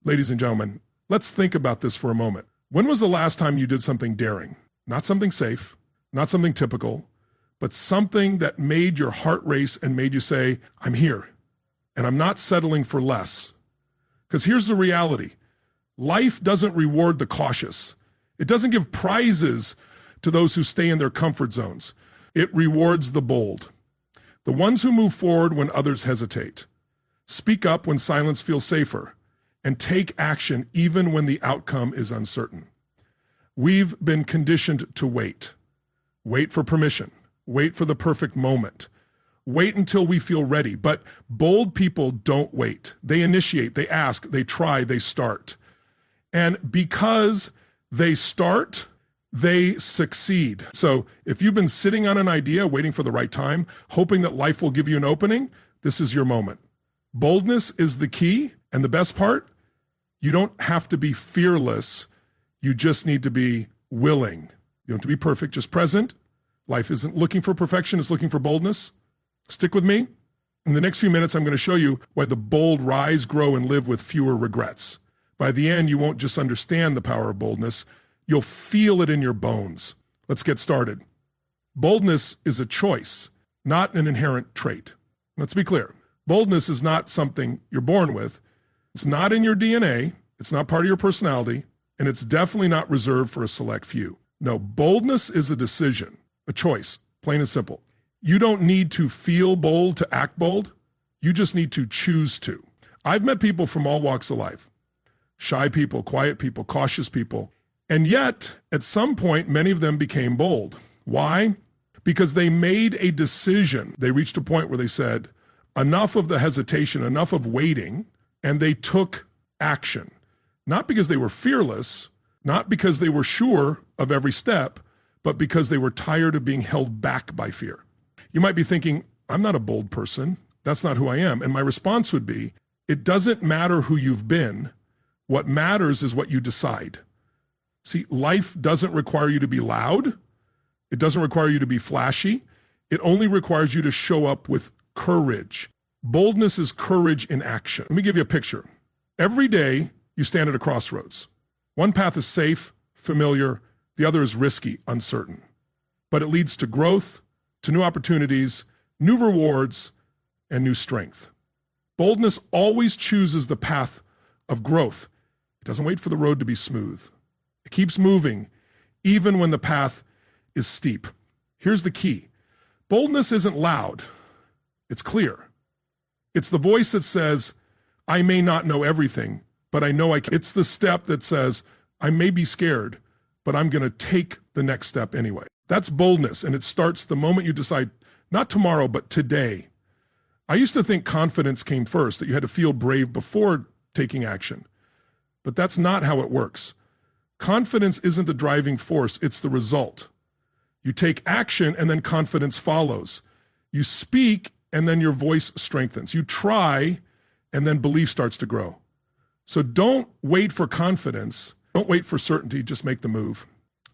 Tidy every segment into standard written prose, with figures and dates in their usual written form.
Ladies and gentlemen, let's think about this for a moment. When was the last time you did something daring? Not something safe, not something typical, but something that made your heart race and made you say, I'm here, and I'm not settling for less. Because here's the reality. Life doesn't reward the cautious. It doesn't give prizes to those who stay in their comfort zones. It rewards the bold, the ones who move forward when others hesitate, speak up when silence feels safer, and take action even when the outcome is uncertain. We've been conditioned to wait. Wait for permission. Wait for the perfect moment. Wait until we feel ready. But bold people don't wait. They initiate, they ask, they try, they start. And because they start, they succeed. So if you've been sitting on an idea, waiting for the right time, hoping that life will give you an opening, this is your moment. Boldness is the key. And the best part, you don't have to be fearless. You just need to be willing. You don't have to be perfect, just present. Life isn't looking for perfection, it's looking for boldness. Stick with me. In the next few minutes, I'm going to show you why the bold rise, grow, and live with fewer regrets. By the end, you won't just understand the power of boldness, you'll feel it in your bones. Let's get started. Boldness is a choice, not an inherent trait. Let's be clear. Boldness is not something you're born with. It's not in your DNA. It's not part of your personality. And it's definitely not reserved for a select few. No, boldness is a decision, a choice, plain and simple. You don't need to feel bold to act bold. You just need to choose to. I've met people from all walks of life. Shy people, quiet people, cautious people. And yet, at some point, many of them became bold. Why? Because they made a decision. They reached a point where they said, enough of the hesitation, enough of waiting, and they took action. Not because they were fearless, not because they were sure of every step, but because they were tired of being held back by fear. You might be thinking, I'm not a bold person. That's not who I am. And my response would be, it doesn't matter who you've been. What matters is what you decide. See, life doesn't require you to be loud. It doesn't require you to be flashy. It only requires you to show up with courage. Boldness is courage in action. Let me give you a picture. Every day you stand at a crossroads. One path is safe, familiar. The other is risky, uncertain. But it leads to growth, to new opportunities, new rewards, and new strength. Boldness always chooses the path of growth. It doesn't wait for the road to be smooth. It keeps moving, even when the path is steep. Here's the key. Boldness isn't loud. It's clear. It's the voice that says, I may not know everything, but I know I can. It's the step that says, I may be scared, but I'm going to take the next step anyway. That's boldness, and it starts the moment you decide, not tomorrow, but today. I used to think confidence came first, that you had to feel brave before taking action. But that's not how it works. Confidence isn't the driving force, it's the result. You take action and then confidence follows. You speak and then your voice strengthens. You try and then belief starts to grow. So don't wait for confidence. Don't wait for certainty, just make the move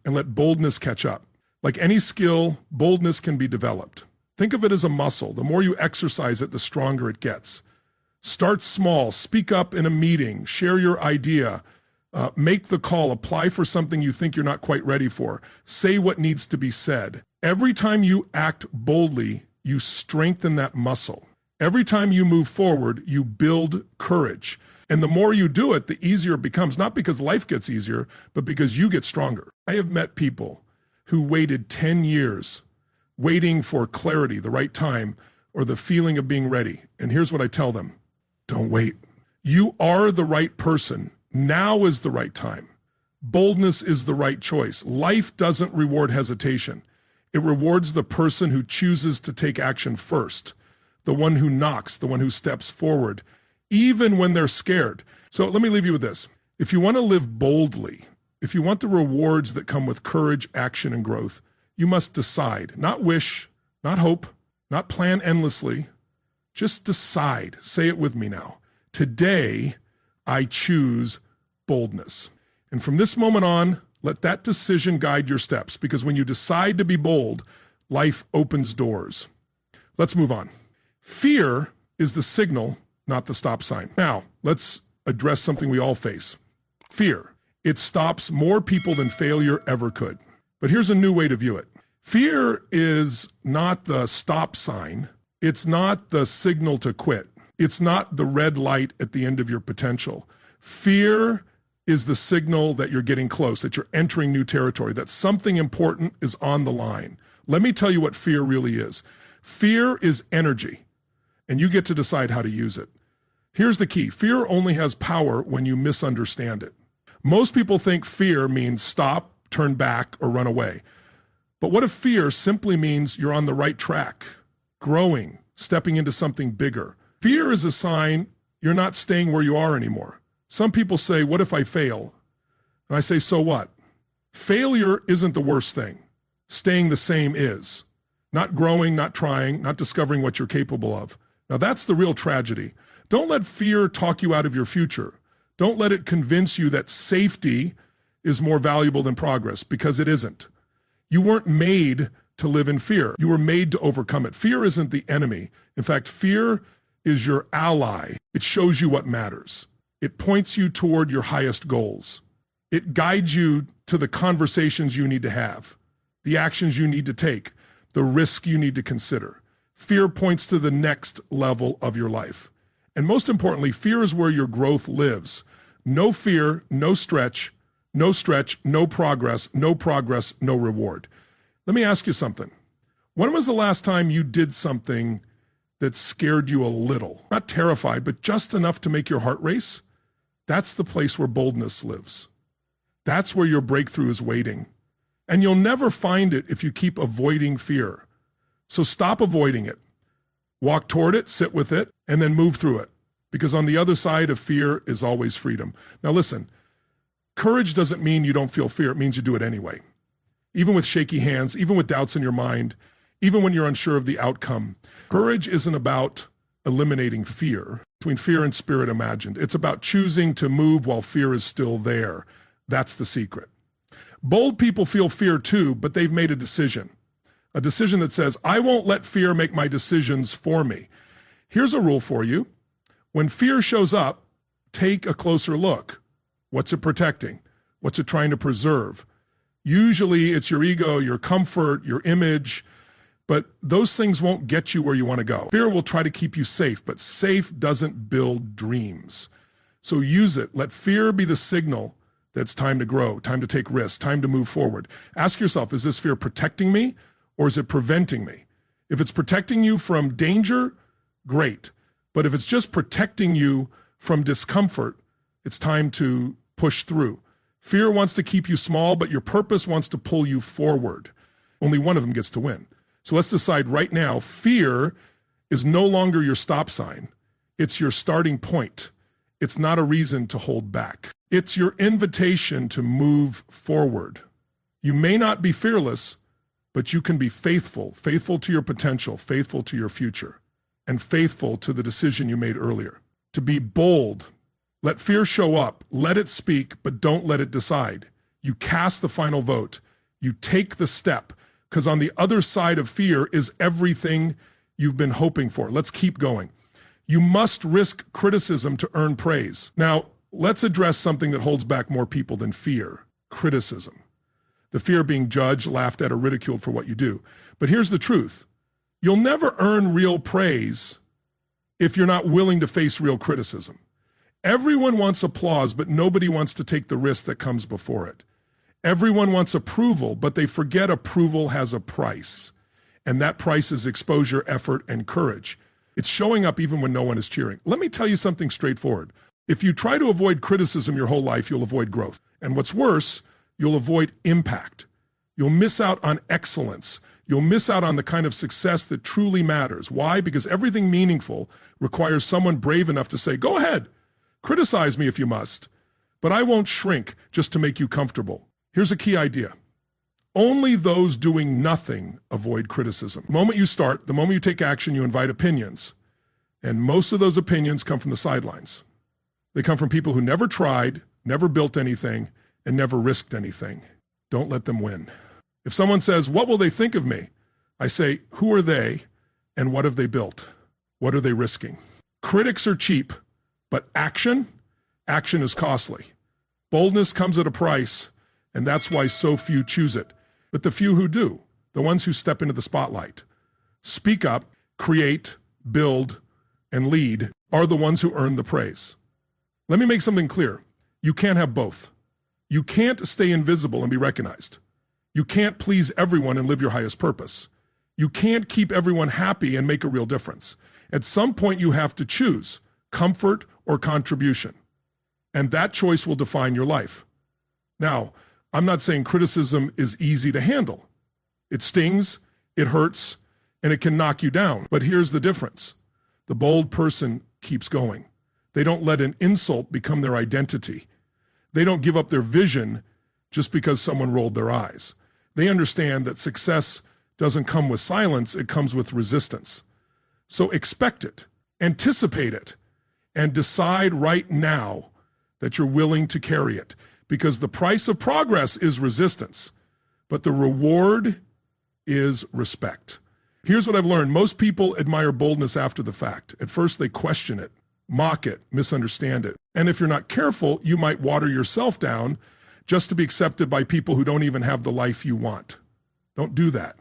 and let boldness catch up. Like any skill, boldness can be developed. Think of it as a muscle. The more you exercise it, the stronger it gets. Start small, speak up in a meeting, share your idea, make the call, apply for something you think you're not quite ready for, say what needs to be said. Every time you act boldly, you strengthen that muscle. Every time you move forward, you build courage. And the more you do it, the easier it becomes, not because life gets easier, but because you get stronger. I have met people who waited 10 years waiting for clarity, the right time, or the feeling of being ready. And here's what I tell them. Don't wait. You are the right person. Now is the right time. Boldness is the right choice. Life doesn't reward hesitation. It rewards the person who chooses to take action first, the one who knocks, the one who steps forward, even when they're scared. So let me leave you with this. If you want to live boldly, if you want the rewards that come with courage, action, and growth, you must decide, not wish, not hope, not plan endlessly. Just decide. Say it with me now. Today, I choose boldness. And from this moment on, let that decision guide your steps, because when you decide to be bold, life opens doors. Let's move on. Fear is the signal, not the stop sign. Now, let's address something we all face. Fear. It stops more people than failure ever could. But here's a new way to view it. Fear is not the stop sign. It's not the signal to quit. It's not the red light at the end of your potential. Fear is the signal that you're getting close, that you're entering new territory, that something important is on the line. Let me tell you what fear really is. Fear is energy, and you get to decide how to use it. Here's the key. Fear only has power when you misunderstand it. Most people think fear means stop, turn back, or run away. But what if fear simply means you're on the right track, growing, stepping into something bigger? Fear is a sign you're not staying where you are anymore. Some people say, what if I fail? And I say, so what? Failure isn't the worst thing. Staying the same is. Not growing, not trying, not discovering what you're capable of. Now that's the real tragedy. Don't let fear talk you out of your future. Don't let it convince you that safety is more valuable than progress, because it isn't. You weren't made to live in fear. You were made to overcome it. Fear isn't the enemy. In fact, fear is your ally. It shows you what matters. It points you toward your highest goals. It guides you to the conversations you need to have, the actions you need to take, the risk you need to consider. Fear points to the next level of your life. And most importantly, fear is where your growth lives. No fear, no stretch, no progress, no reward. Let me ask you something. When was the last time you did something that scared you a little? Not terrified, but just enough to make your heart race? That's the place where boldness lives. That's where your breakthrough is waiting. And you'll never find it if you keep avoiding fear. So stop avoiding it. Walk toward it, sit with it, and then move through it. Because on the other side of fear is always freedom. Now listen, courage doesn't mean you don't feel fear. It means you do it anyway. Even with shaky hands, even with doubts in your mind, even when you're unsure of the outcome. Courage isn't about eliminating fear, between fear and spirit imagined. It's about choosing to move while fear is still there. That's the secret. Bold people feel fear too, but they've made a decision that says, I won't let fear make my decisions for me. Here's a rule for you. When fear shows up, take a closer look. What's it protecting? What's it trying to preserve? Usually it's your ego, your comfort, your image, but those things won't get you where you want to go. Fear will try to keep you safe, but safe doesn't build dreams. So use it. Let fear be the signal that it's time to grow, time to take risks, time to move forward. Ask yourself, is this fear protecting me or is it preventing me? If it's protecting you from danger, great. But if it's just protecting you from discomfort, it's time to push through. Fear wants to keep you small, but your purpose wants to pull you forward. Only one of them gets to win. So let's decide right now, fear is no longer your stop sign. It's your starting point. It's not a reason to hold back. It's your invitation to move forward. You may not be fearless, but you can be faithful to your potential, faithful to your future, and faithful to the decision you made earlier. To be bold. Let fear show up, let it speak, but don't let it decide. You cast the final vote. You take the step, because on the other side of fear is everything you've been hoping for. Let's keep going. You must risk criticism to earn praise. Now, let's address something that holds back more people than fear, criticism. The fear of being judged, laughed at, or ridiculed for what you do. But here's the truth. You'll never earn real praise if you're not willing to face real criticism. Everyone wants applause, but nobody wants to take the risk that comes before it. Everyone wants approval, but they forget approval has a price. And that price is exposure, effort, and courage. It's showing up even when no one is cheering. Let me tell you something straightforward. If you try to avoid criticism your whole life, you'll avoid growth. And what's worse, you'll avoid impact. You'll miss out on excellence. You'll miss out on the kind of success that truly matters. Why? Because everything meaningful requires someone brave enough to say, go ahead, criticize me if you must, but I won't shrink just to make you comfortable. Here's a key idea. Only those doing nothing avoid criticism. The moment you start, the moment you take action, you invite opinions. And most of those opinions come from the sidelines. They come from people who never tried, never built anything, and never risked anything. Don't let them win. If someone says, what will they think of me? I say, who are they and what have they built? What are they risking? Critics are cheap, but action Action is costly. Boldness comes at a price, and that's why so few choose it. But the few who do, the ones who step into the spotlight, speak up, create, build, and lead, are the ones who earn the praise. Let me make something clear. You can't have both. You can't stay invisible and be recognized. You can't please everyone and live your highest purpose. You can't keep everyone happy and make a real difference. At some point, you have to choose comfort or contribution. And that choice will define your life. Now, I'm not saying criticism is easy to handle. It stings, it hurts, and it can knock you down. But here's the difference. The bold person keeps going. They don't let an insult become their identity. They don't give up their vision just because someone rolled their eyes. They understand that success doesn't come with silence, it comes with resistance. So expect it, anticipate it, and decide right now that you're willing to carry it. Because the price of progress is resistance, but the reward is respect. Here's what I've learned. Most people admire boldness after the fact. At first, they question it, mock it, misunderstand it. And if you're not careful, you might water yourself down just to be accepted by people who don't even have the life you want. Don't do that.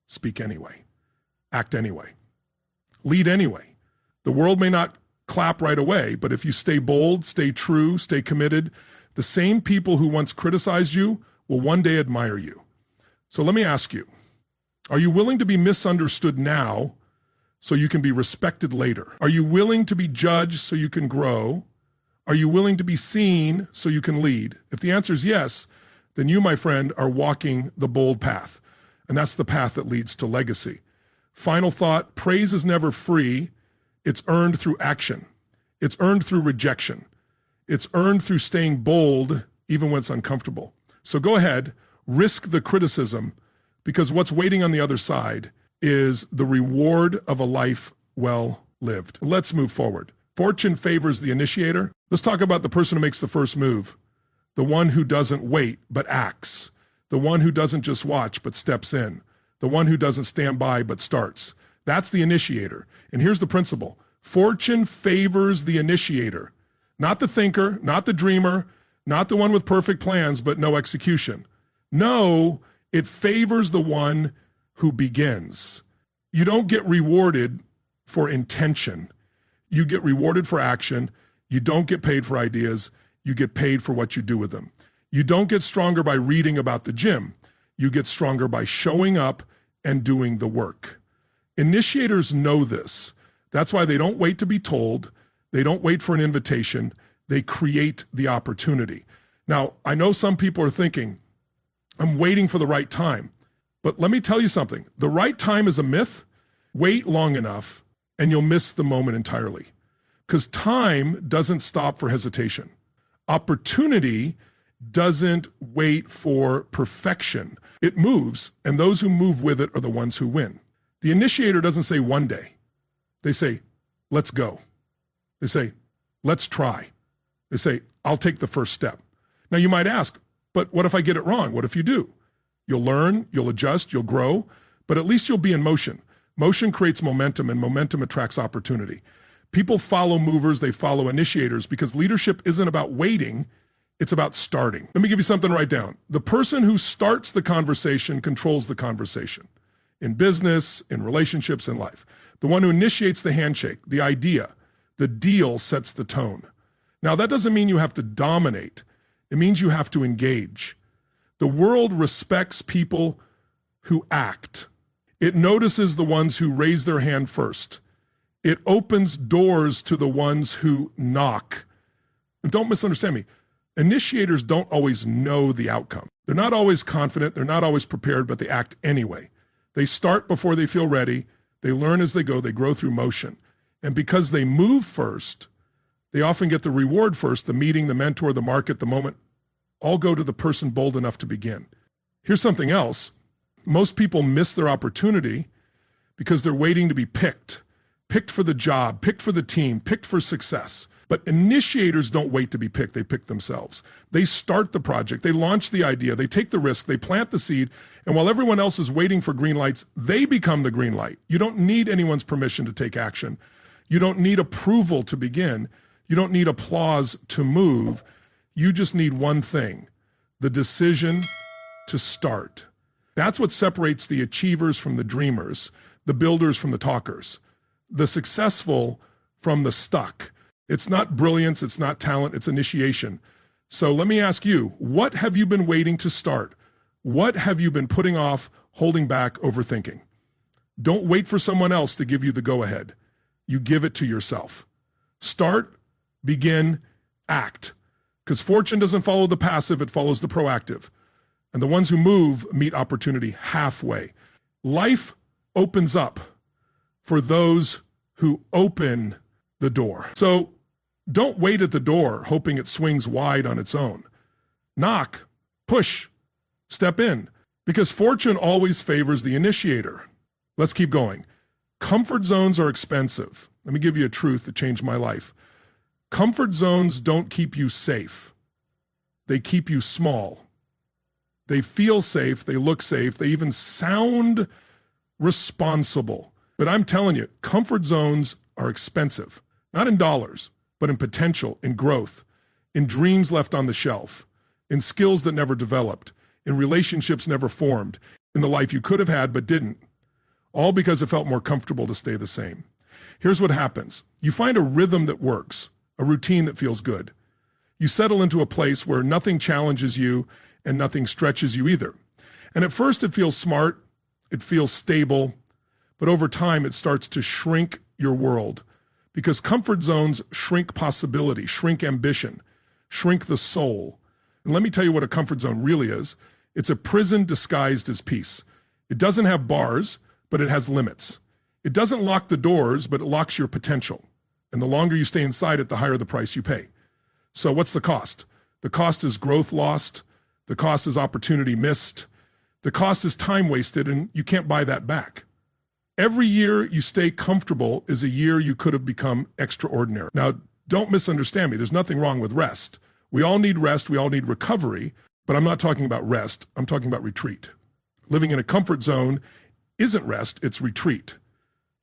Speak anyway. Act anyway. Lead anyway. The world may not clap right away, but if you stay bold, stay true, stay committed, the same people who once criticized you will one day admire you. So let me ask you, are you willing to be misunderstood now so you can be respected later? Are you willing to be judged so you can grow? Are you willing to be seen so you can lead? If the answer is yes, then you, my friend, are walking the bold path. And that's the path that leads to legacy. Final thought, praise is never free. It's earned through action. It's earned through rejection. It's earned through staying bold even when it's uncomfortable. So go ahead, risk the criticism, because what's waiting on the other side is the reward of a life well lived. Let's move forward. Fortune favors the initiator. Let's talk about the person who makes the first move, the one who doesn't wait but acts, the one who doesn't just watch but steps in, the one who doesn't stand by but starts. That's the initiator. And here's the principle. Fortune favors the initiator, not the thinker, not the dreamer, not the one with perfect plans but no execution. No, it favors the one who begins. You don't get rewarded for intention. You get rewarded for action. You don't get paid for ideas. You get paid for what you do with them. You don't get stronger by reading about the gym. You get stronger by showing up and doing the work. Initiators know this. That's why they don't wait to be told. They don't wait for an invitation. They create the opportunity. Now, I know some people are thinking, I'm waiting for the right time. But let me tell you something. The right time is a myth. Wait long enough and you'll miss the moment entirely. Because time doesn't stop for hesitation. Opportunity doesn't wait for perfection. It moves, and those who move with it are the ones who win. The initiator doesn't say one day. They say, let's go. They say, let's try. They say, I'll take the first step. Now you might ask, but what if I get it wrong? What if you do? You'll learn, you'll adjust, you'll grow, but at least you'll be in motion. Motion creates momentum, and momentum attracts opportunity. People follow movers, they follow initiators, because leadership isn't about waiting, it's about starting. Let me give you something to write down. The person who starts the conversation controls the conversation. In business, in relationships, in life. The one who initiates the handshake, the idea, the deal sets the tone. Now that doesn't mean you have to dominate. It means you have to engage. The world respects people who act. It notices the ones who raise their hand first. It opens doors to the ones who knock. And don't misunderstand me. Initiators don't always know the outcome. They're not always confident. They're not always prepared, but they act anyway. They start before they feel ready. They learn as they go. They grow through motion. And because they move first, they often get the reward first, the meeting, the mentor, the market, the moment, all go to the person bold enough to begin. Here's something else. Most people miss their opportunity because they're waiting to be picked for the job, picked for the team, picked for success. But initiators don't wait to be picked, they pick themselves. They start the project, they launch the idea, they take the risk, they plant the seed, and while everyone else is waiting for green lights, they become the green light. You don't need anyone's permission to take action. You don't need approval to begin. You don't need applause to move. You just need one thing, the decision to start. That's what separates the achievers from the dreamers, the builders from the talkers, the successful from the stuck. It's not brilliance, it's not talent, it's initiation. So let me ask you, what have you been waiting to start? What have you been putting off, holding back, overthinking? Don't wait for someone else to give you the go-ahead. You give it to yourself. Start, begin, act. Because fortune doesn't follow the passive, it follows the proactive. And the ones who move meet opportunity halfway. Life opens up for those who open the door. So don't wait at the door hoping it swings wide on its own. Knock, push, step in, because fortune always favors the initiator. Let's keep going. Comfort zones are expensive. Let me give you a truth that changed my life. Comfort zones don't keep you safe. They keep you small. They feel safe, they look safe, they even sound responsible. But I'm telling you, comfort zones are expensive, not in dollars, but in potential, in growth, in dreams left on the shelf, in skills that never developed, in relationships never formed, in the life you could have had but didn't, all because it felt more comfortable to stay the same. Here's what happens. You find a rhythm that works, a routine that feels good. You settle into a place where nothing challenges you and nothing stretches you either. And at first it feels smart, it feels stable, but over time it starts to shrink your world, because comfort zones shrink possibility, shrink ambition, shrink the soul. And let me tell you what a comfort zone really is. It's a prison disguised as peace. It doesn't have bars, but it has limits. It doesn't lock the doors, but it locks your potential. And the longer you stay inside it, the higher the price you pay. So what's the cost? The cost is growth lost. The cost is opportunity missed. The cost is time wasted, and you can't buy that back. Every year you stay comfortable is a year you could have become extraordinary. Now, don't misunderstand me. There's nothing wrong with rest. We all need rest. We all need recovery. But I'm not talking about rest. I'm talking about retreat. Living in a comfort zone isn't rest. It's retreat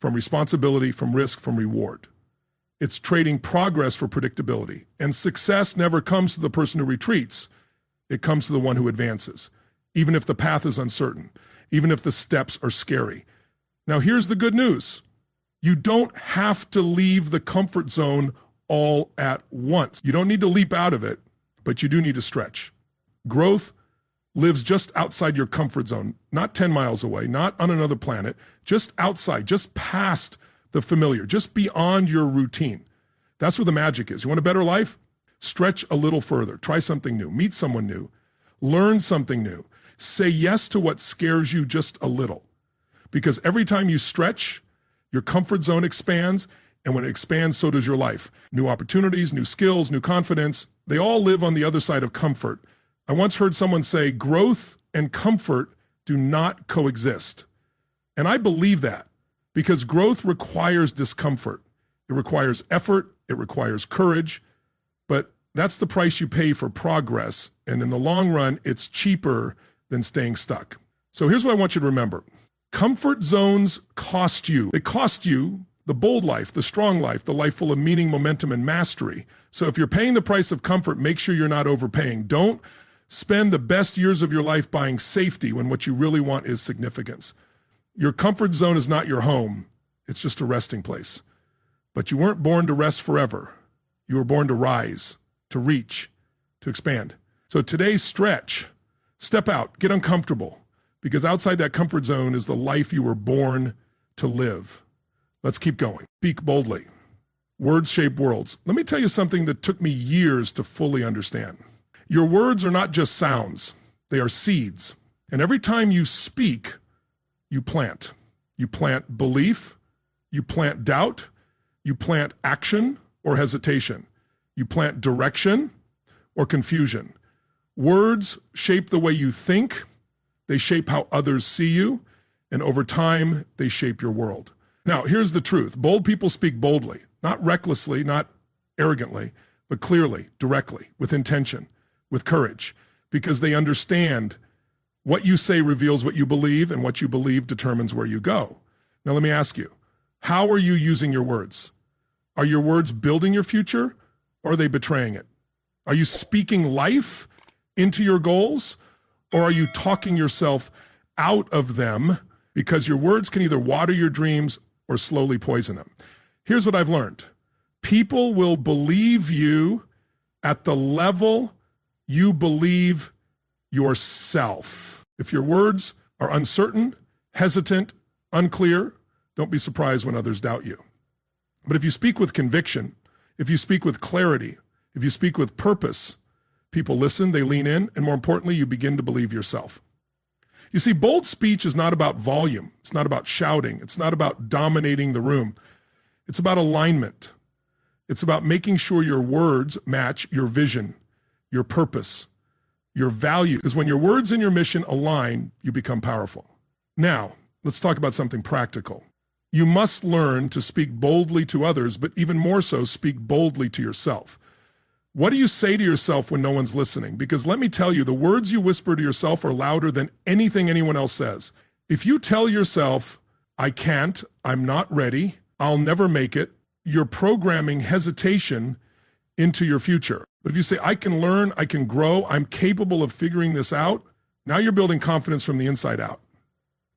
from responsibility, from risk, from reward. It's trading progress for predictability. And success never comes to the person who retreats. It comes to the one who advances, even if the path is uncertain, even if the steps are scary. Now, here's the good news. You don't have to leave the comfort zone all at once. You don't need to leap out of it, but you do need to stretch. Growth lives just outside your comfort zone, not 10 miles away, not on another planet, just outside, just past the familiar, just beyond your routine. That's where the magic is. You want a better life? Stretch a little further. Try something new. Meet someone new. Learn something new. Say yes to what scares you just a little. Because every time you stretch, your comfort zone expands, and when it expands, so does your life. New opportunities, new skills, new confidence, they all live on the other side of comfort. I once heard someone say, growth and comfort do not coexist. And I believe that, because growth requires discomfort. It requires effort, it requires courage, but that's the price you pay for progress. And in the long run, it's cheaper than staying stuck. So here's what I want you to remember. Comfort zones cost you. They cost you the bold life, the strong life, the life full of meaning, momentum, and mastery. So if you're paying the price of comfort, make sure you're not overpaying. Don't spend the best years of your life buying safety when what you really want is significance. Your comfort zone is not your home. It's just a resting place. But you weren't born to rest forever. You were born to rise, to reach, to expand. So today, stretch, step out, get uncomfortable, because outside that comfort zone is the life you were born to live. Let's keep going. Speak boldly. Words shape worlds. Let me tell you something that took me years to fully understand. Your words are not just sounds. They are seeds. And every time you speak, you plant. You plant belief, you plant doubt, you plant action or hesitation. You plant direction or confusion. Words shape the way you think. They shape how others see you. And over time, they shape your world. Now, here's the truth. Bold people speak boldly, not recklessly, not arrogantly, but clearly, directly, with intention, with courage, because they understand what you say reveals what you believe, and what you believe determines where you go. Now, let me ask you, how are you using your words? Are your words building your future, or are they betraying it? Are you speaking life into your goals, or are you talking yourself out of them because your words can either water your dreams or slowly poison them? Here's what I've learned. People will believe you at the level you believe yourself. If your words are uncertain, hesitant, unclear, don't be surprised when others doubt you. But if you speak with conviction, if you speak with clarity, if you speak with purpose, people listen, they lean in, and more importantly, you begin to believe yourself. You see, bold speech is not about volume. It's not about shouting. It's not about dominating the room. It's about alignment. It's about making sure your words match your vision, your purpose, your value. Because when your words and your mission align, you become powerful. Now, let's talk about something practical. You must learn to speak boldly to others, but even more so, speak boldly to yourself. What do you say to yourself when no one's listening? Because let me tell you, the words you whisper to yourself are louder than anything anyone else says. If you tell yourself, I can't, I'm not ready, I'll never make it, you're programming hesitation into your future. But if you say, I can learn, I can grow, I'm capable of figuring this out, now you're building confidence from the inside out.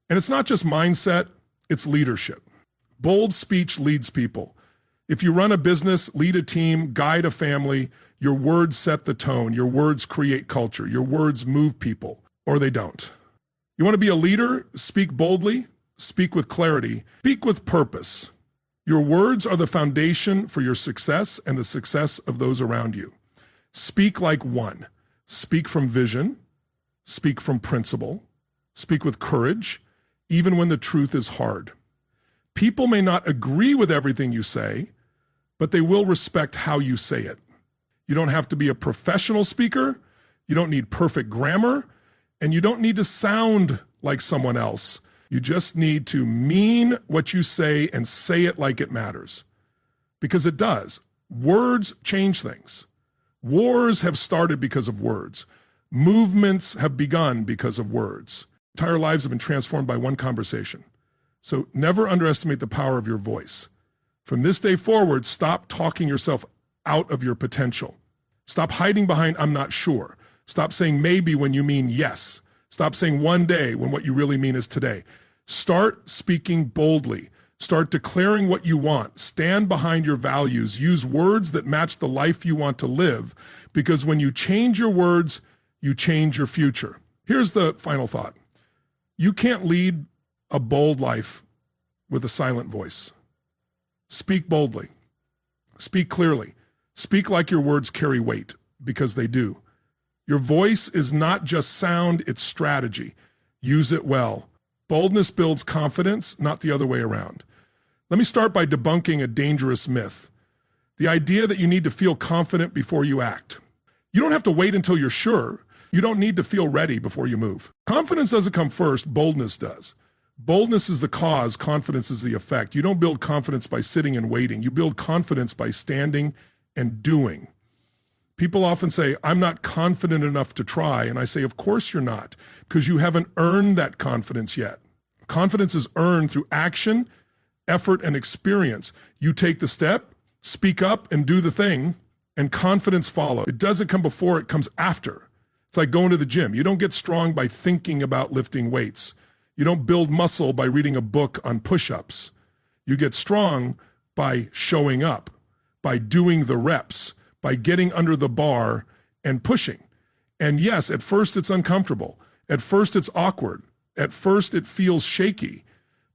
And it's not just mindset, it's leadership. Bold speech leads people. If you run a business, lead a team, guide a family, your words set the tone, your words create culture, your words move people, or they don't. You want to be a leader? Speak boldly, speak with clarity, speak with purpose. Your words are the foundation for your success and the success of those around you. Speak like one. Speak from vision, speak from principle, speak with courage, even when the truth is hard. People may not agree with everything you say, but they will respect how you say it. You don't have to be a professional speaker, you don't need perfect grammar, and you don't need to sound like someone else. You just need to mean what you say and say it like it matters. Because it does. Words change things. Wars have started because of words. Movements have begun because of words. Entire lives have been transformed by one conversation. So never underestimate the power of your voice. From this day forward, stop talking yourself out of your potential. Stop hiding behind, I'm not sure. Stop saying maybe when you mean yes. Stop saying one day when what you really mean is today. Start speaking boldly. Start declaring what you want. Stand behind your values. Use words that match the life you want to live, because when you change your words, you change your future. Here's the final thought. You can't lead a bold life with a silent voice. Speak boldly. Speak clearly. Speak like your words carry weight, because they do. Your voice is not just sound, it's strategy. Use it well. Boldness builds confidence, not the other way around. Let me start by debunking a dangerous myth. The idea that you need to feel confident before you act. You don't have to wait until you're sure. You don't need to feel ready before you move. Confidence doesn't come first, boldness does. Boldness is the cause, confidence is the effect. You don't build confidence by sitting and waiting. You build confidence by standing and doing. People often say, I'm not confident enough to try. And I say, of course you're not, because you haven't earned that confidence yet. Confidence is earned through action, effort, and experience. You take the step, speak up, and do the thing, and confidence follows. It doesn't come before, it comes after. It's like going to the gym. You don't get strong by thinking about lifting weights. You don't build muscle by reading a book on push-ups. You get strong by showing up, by doing the reps, by getting under the bar and pushing. And yes, at first it's uncomfortable. At first it's awkward. At first it feels shaky.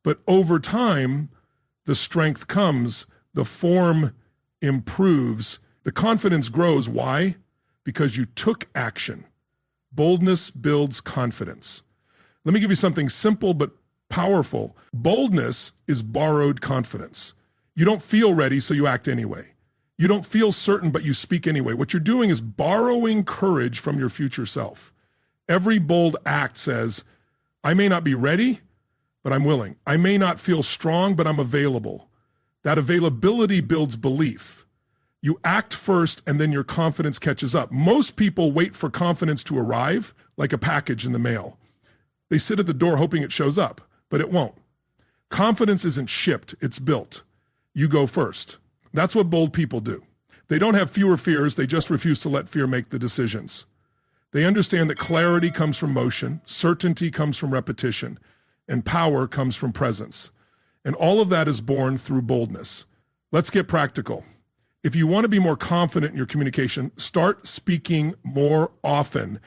But over time, the strength comes, the form improves, the confidence grows. Why? Because you took action. Boldness builds confidence. Let me give you something simple but powerful. Boldness is borrowed confidence. You don't feel ready, so you act anyway. You don't feel certain, but you speak anyway. What you're doing is borrowing courage from your future self. Every bold act says, I may not be ready, but I'm willing. I may not feel strong, but I'm available. That availability builds belief. You act first, and then your confidence catches up. Most people wait for confidence to arrive like a package in the mail. They sit at the door hoping it shows up, but it won't. Confidence isn't shipped, it's built. You go first. That's what bold people do. They don't have fewer fears, they just refuse to let fear make the decisions. They understand that clarity comes from motion, certainty comes from repetition, and power comes from presence. And all of that is born through boldness. Let's get practical. If you want to be more confident in your communication, start speaking more often.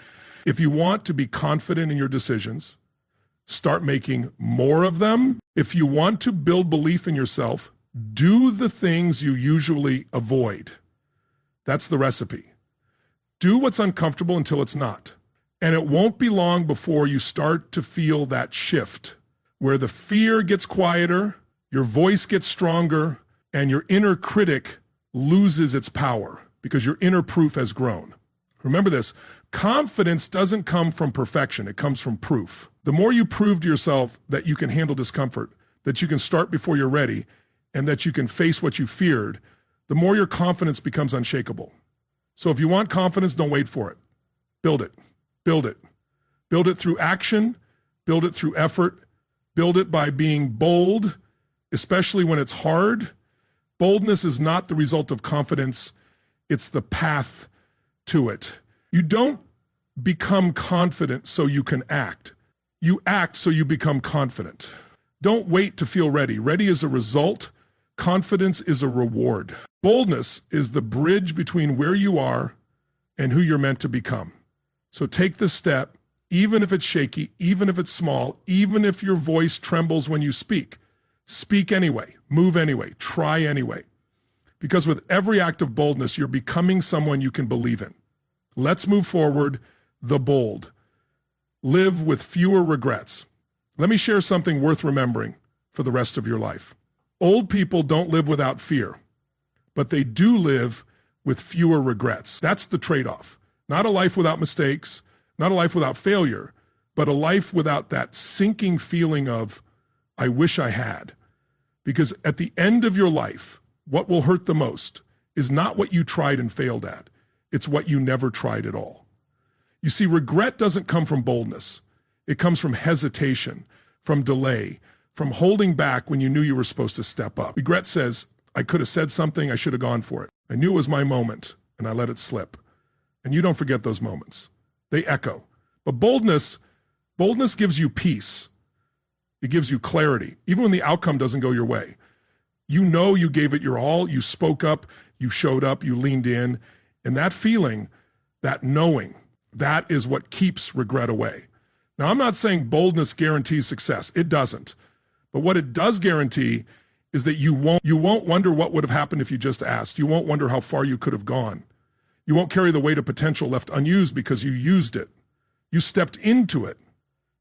If you want to be confident in your decisions, start making more of them. If you want to build belief in yourself, do the things you usually avoid. That's the recipe. Do what's uncomfortable until it's not. And it won't be long before you start to feel that shift where the fear gets quieter, your voice gets stronger, and your inner critic loses its power because your inner proof has grown. Remember this, confidence doesn't come from perfection, it comes from proof. The more you prove to yourself that you can handle discomfort, that you can start before you're ready, and that you can face what you feared, the more your confidence becomes unshakable. So if you want confidence, don't wait for it. Build it. Build it. Build it through action. Build it through effort. Build it by being bold, especially when it's hard. Boldness is not the result of confidence. It's the path to it. You don't become confident so you can act. You act so you become confident. Don't wait to feel ready. Ready is a result. Confidence is a reward. Boldness is the bridge between where you are and who you're meant to become. So take the step, even if it's shaky, even if it's small, even if your voice trembles when you speak. Speak anyway, move anyway, try anyway. Because with every act of boldness, you're becoming someone you can believe in. Let's move forward, the bold. Live with fewer regrets. Let me share something worth remembering for the rest of your life. Old people don't live without fear, but they do live with fewer regrets. That's the trade-off. Not a life without mistakes, not a life without failure, but a life without that sinking feeling of, I wish I had. Because at the end of your life, what will hurt the most is not what you tried and failed at. It's what you never tried at all. You see, regret doesn't come from boldness. It comes from hesitation, from delay, from holding back when you knew you were supposed to step up. Regret says, I could have said something, I should have gone for it. I knew it was my moment, and I let it slip. And you don't forget those moments. They echo. But boldness gives you peace. It gives you clarity, even when the outcome doesn't go your way. You know you gave it your all, you spoke up, you showed up, you leaned in, and that feeling, that knowing, that is what keeps regret away. Now, I'm not saying boldness guarantees success. It doesn't. But what it does guarantee is that you won't wonder what would have happened if you just asked. You won't wonder how far you could have gone. You won't carry the weight of potential left unused because you used it. You stepped into it.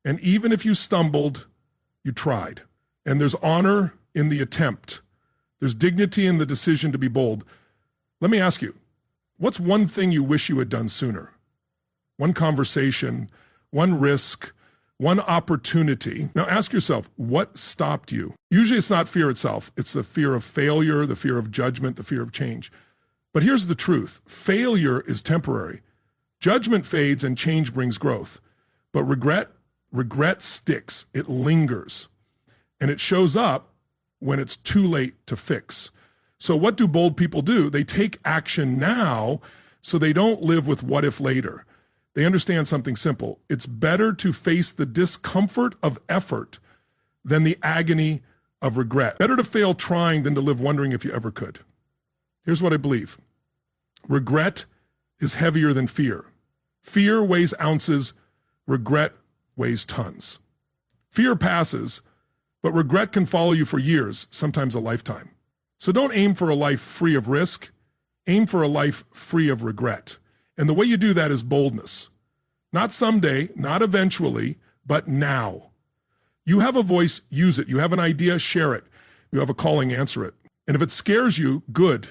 And even if you stumbled, you tried. And there's honor in the attempt. There's dignity in the decision to be bold. Let me ask you, what's one thing you wish you had done sooner? One conversation, one risk, one opportunity. Now ask yourself, what stopped you? Usually it's not fear itself. It's the fear of failure, the fear of judgment, the fear of change. But here's the truth. Failure is temporary. Judgment fades and change brings growth. But regret sticks. It lingers. And it shows up when it's too late to fix. So what do bold people do? They take action now so they don't live with what if later. They understand something simple. It's better to face the discomfort of effort than the agony of regret. Better to fail trying than to live wondering if you ever could. Here's what I believe. Regret is heavier than fear. Fear weighs ounces. Regret weighs tons. Fear passes, but regret can follow you for years, sometimes a lifetime. So don't aim for a life free of risk. Aim for a life free of regret. And the way you do that is boldness. Not someday, not eventually, but now. You have a voice, use it. You have an idea, share it. You have a calling, answer it. And if it scares you, good.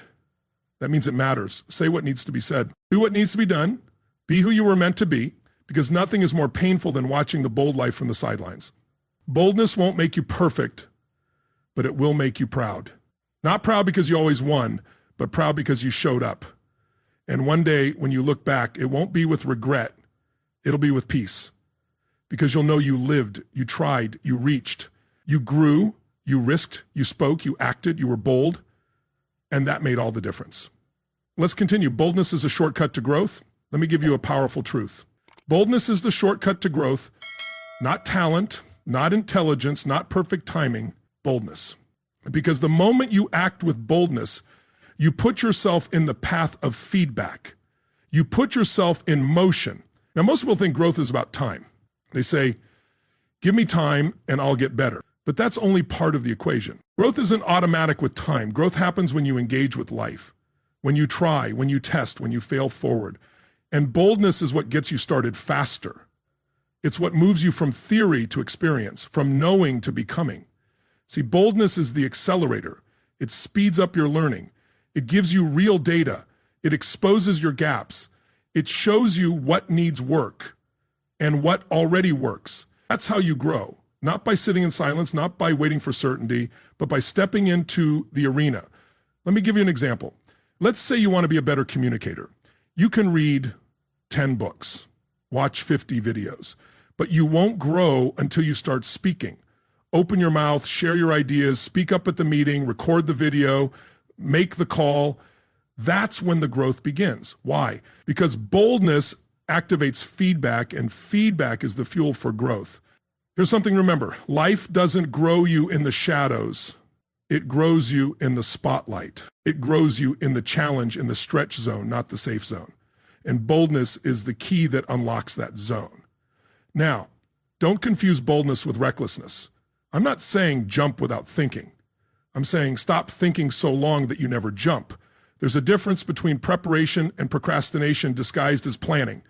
That means it matters. Say what needs to be said. Do what needs to be done. Be who you were meant to be, because nothing is more painful than watching the bold life from the sidelines. Boldness won't make you perfect, but it will make you proud. Not proud because you always won, but proud because you showed up. And one day when you look back, it won't be with regret. It'll be with peace, because you'll know you lived, you tried, you reached, you grew, you risked, you spoke, you acted, you were bold, and that made all the difference. Let's continue. Boldness is a shortcut to growth. Let me give you a powerful truth. Boldness is the shortcut to growth, not talent, not intelligence, not perfect timing, boldness. Because the moment you act with boldness, you put yourself in the path of feedback. You put yourself in motion. Now, most people think growth is about time. They say, give me time and I'll get better. But that's only part of the equation. Growth isn't automatic with time. Growth happens when you engage with life, when you try, when you test, when you fail forward. And boldness is what gets you started faster. It's what moves you from theory to experience, from knowing to becoming. See, boldness is the accelerator. It speeds up your learning. It gives you real data. It exposes your gaps. It shows you what needs work and what already works. That's how you grow, not by sitting in silence, not by waiting for certainty, but by stepping into the arena. Let me give you an example. Let's say you want to be a better communicator. You can read 10 books, watch 50 videos, but you won't grow until you start speaking. Open your mouth, share your ideas, speak up at the meeting, record the video, make the call. That's when the growth begins. Why? Because boldness activates feedback, and feedback is the fuel for growth. Here's something to remember. Life doesn't grow you in the shadows. It grows you in the spotlight. It grows you in the challenge, in the stretch zone, not the safe zone. And boldness is the key that unlocks that zone. Now, don't confuse boldness with recklessness. I'm not saying jump without thinking. I'm saying stop thinking so long that you never jump. There's a difference between preparation and procrastination disguised as planning.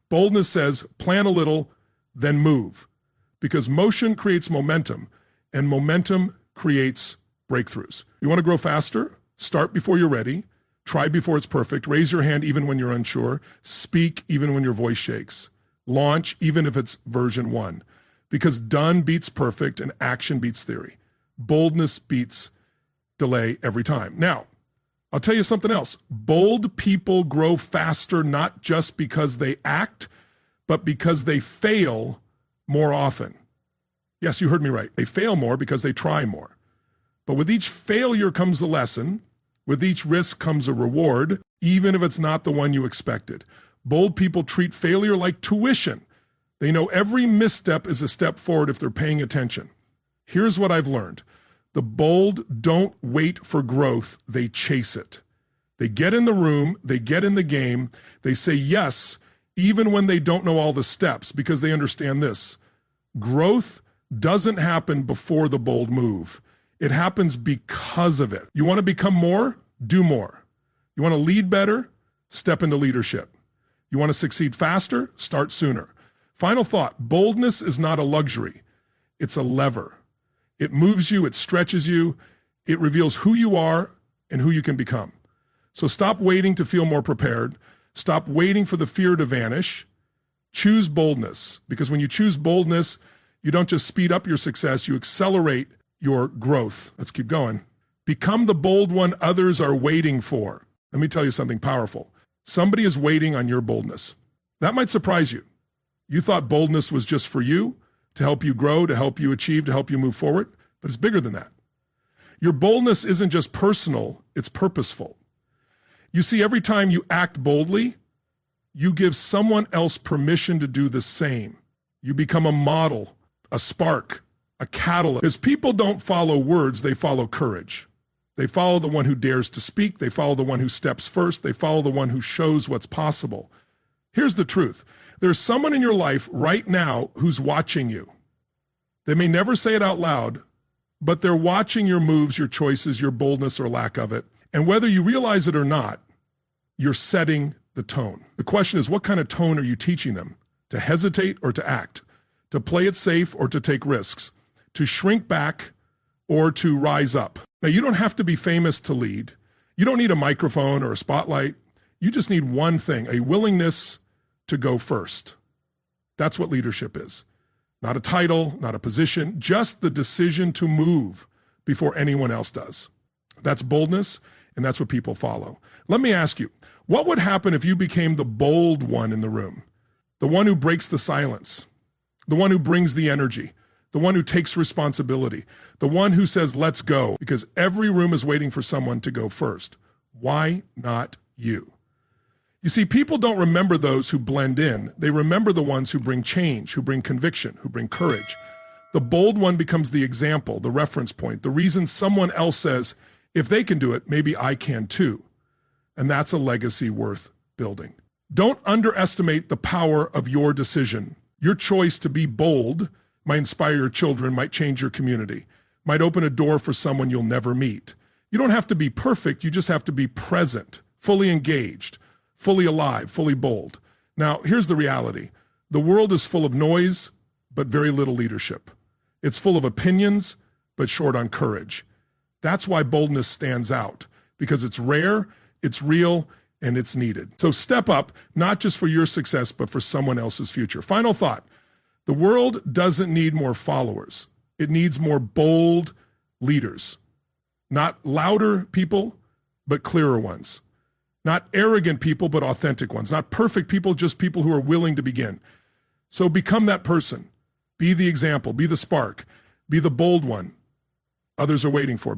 Boldness says plan a little, then move. Because motion creates momentum, and momentum creates breakthroughs. You want to grow faster? Start before you're ready. Try before it's perfect. Raise your hand even when you're unsure. Speak even when your voice shakes. Launch even if it's version 1. Because done beats perfect and action beats theory. Boldness beats delay every time. Now, I'll tell you something else. Bold people grow faster not just because they act, but because they fail more often. Yes, you heard me right. They fail more because they try more. But with each failure comes a lesson. With each risk comes a reward, even if it's not the one you expected. Bold people treat failure like tuition. They know every misstep is a step forward if they're paying attention. Here's what I've learned. The bold don't wait for growth, they chase it. They get in the room, they get in the game, they say yes, even when they don't know all the steps, because they understand this. Growth doesn't happen before the bold move. It happens because of it. You want to become more? Do more. You want to lead better? Step into leadership. You want to succeed faster? Start sooner. Final thought, boldness is not a luxury. It's a lever. It moves you, it stretches you, it reveals who you are and who you can become. So stop waiting to feel more prepared. Stop waiting for the fear to vanish. Choose boldness, because when you choose boldness, you don't just speed up your success, you accelerate your growth. Let's keep going. Become the bold one others are waiting for. Let me tell you something powerful. Somebody is waiting on your boldness. That might surprise you. You thought boldness was just for you, to help you grow, to help you achieve, to help you move forward, but it's bigger than that. Your boldness isn't just personal, it's purposeful. You see, every time you act boldly, you give someone else permission to do the same. You become a model, a spark, a catalyst. Because people don't follow words, they follow courage. They follow the one who dares to speak. They follow the one who steps first. They follow the one who shows what's possible. Here's the truth. There's someone in your life right now who's watching you. They may never say it out loud, but they're watching your moves, your choices, your boldness or lack of it. And whether you realize it or not, you're setting the tone. The question is, what kind of tone are you teaching them? To hesitate or to act? To play it safe or to take risks? To shrink back or to rise up? Now, you don't have to be famous to lead. You don't need a microphone or a spotlight. You just need one thing, a willingness to go first. That's what leadership is. Not a title, not a position, just the decision to move before anyone else does. That's boldness, and that's what people follow. Let me ask you, what would happen if you became the bold one in the room? The one who breaks the silence, the one who brings the energy, the one who takes responsibility, the one who says, let's go, because every room is waiting for someone to go first. Why not you? you. You see, people don't remember those who blend in. They remember the ones who bring change, who bring conviction, who bring courage. The bold one becomes the example, the reference point, the reason someone else says, if they can do it, maybe I can too. And that's a legacy worth building. Don't underestimate the power of your decision. Your choice to be bold might inspire your children, might change your community, might open a door for someone you'll never meet. You don't have to be perfect, you just have to be present, fully engaged, fully alive, fully bold. Now, here's the reality. The world is full of noise, but very little leadership. It's full of opinions, but short on courage. That's why boldness stands out, because it's rare, it's real, and it's needed. So step up, not just for your success, but for someone else's future. Final thought. The world doesn't need more followers. It needs more bold leaders. Not louder people, but clearer ones. Not arrogant people, but authentic ones. Not perfect people, just people who are willing to begin. So become that person. Be the example. Be the spark. Be the bold one others are waiting for.